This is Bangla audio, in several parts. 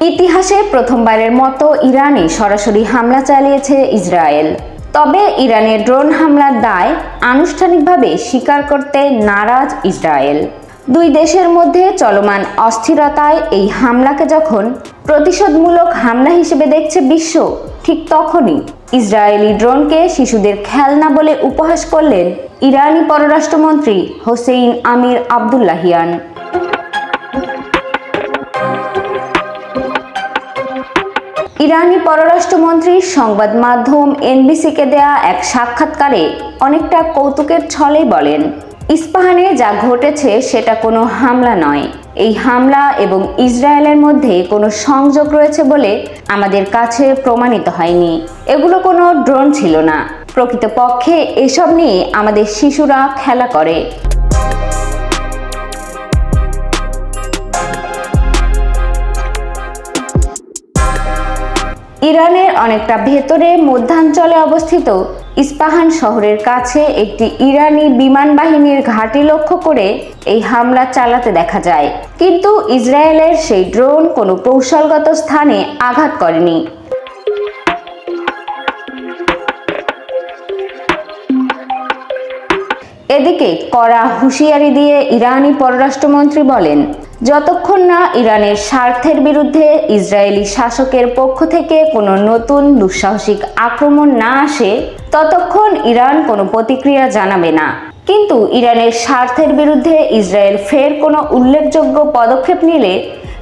ইতিহাসে প্রথমবারের মতো ইরানে সরাসরি হামলা চালিয়েছে ইসরায়েল। তবে ইরানের ড্রোন হামলার দায় আনুষ্ঠানিকভাবে স্বীকার করতে নারাজ ইসরায়েল। দুই দেশের মধ্যে চলমান অস্থিরতায় এই হামলাকে যখন প্রতিশোধমূলক হামলা হিসেবে দেখছে বিশ্ব, ঠিক তখনই ইসরায়েলি ড্রোনকে শিশুদের খেলনা বলে উপহাস করলেন ইরানি পররাষ্ট্রমন্ত্রী হোসেইন আমির আবদুল্লাহিয়ান। ইরানি পররাষ্ট্রমন্ত্রীর সংবাদ মাধ্যম এনবিসিকে দেয়া এক সাক্ষাৎকারে অনেকটা কৌতুকের ছলেই বলেন, ইস্পাহানে যা ঘটেছে সেটা কোনো হামলা নয়। এই হামলা এবং ইসরায়েলের মধ্যে কোনো সংযোগ রয়েছে বলে আমাদের কাছে প্রমাণিত হয়নি। এগুলো কোনো ড্রোন ছিল না। প্রকৃতপক্ষে এসব নিয়ে আমাদের শিশুরা খেলা করে। ইরানের অনেকটা ভেতরে মধ্যাঞ্চলে অবস্থিত ইস্পাহান শহরের কাছে একটি ইরানি বিমান বাহিনীর ঘাঁটি লক্ষ্য করে এই হামলা চালাতে দেখা যায়। কিন্তু ইসরায়েলের সেই ড্রোন কোনো কৌশলগত স্থানে আঘাত করেনি। এদিকে কড়া হুঁশিয়ারি দিয়ে ইরানি পররাষ্ট্রমন্ত্রী বলেন, যতক্ষণ না ইরানের স্বার্থের বিরুদ্ধে ইসরায়েলি শাসকের পক্ষ থেকে কোনো নতুন দুঃসাহসিক আক্রমণ না আসে, ততক্ষণ ইরান কোনো প্রতিক্রিয়া জানাবে না। কিন্তু ইরানের স্বার্থের বিরুদ্ধে ইসরায়েল ফের কোনো উল্লেখযোগ্য পদক্ষেপ নিলে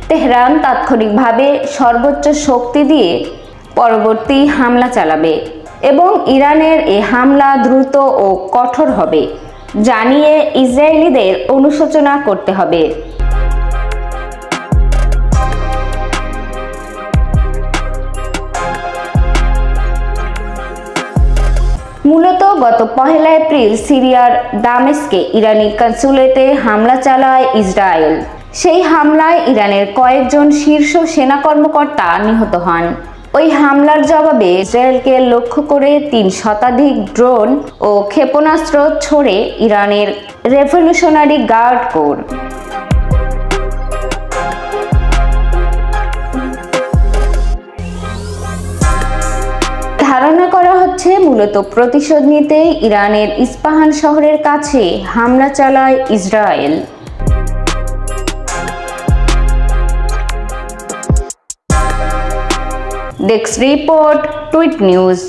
তেহরান তাৎক্ষণিকভাবে সর্বোচ্চ শক্তি দিয়ে পরবর্তী হামলা চালাবে এবং ইরানের এই হামলা দ্রুত ও কঠোর হবে জানিয়ে ইসরায়েলিদের অনুশোচনা করতে হবে। মূলত গত 1 এপ্রিল সিরিয়ার দামেস্কে ইরানি কনসুলেটে হামলা চালায় ইসরায়েল। সেই হামলায় ইরানের কয়েকজন শীর্ষ সেনা কর্মকর্তা নিহত হন। ওই হামলার জবাবে ইসরায়েলকে লক্ষ্য করে 3 শতাধিক ড্রোন ও ক্ষেপণাস্ত্র ছোড়ে ইরানের রেভলিউশনারি গার্ড কোর। ধারণা করা হচ্ছে মূলত প্রতিশোধ নিতে ইরানের ইস্পাহান শহরের কাছে হামলা চালায় Israel. Desk report, tweet news.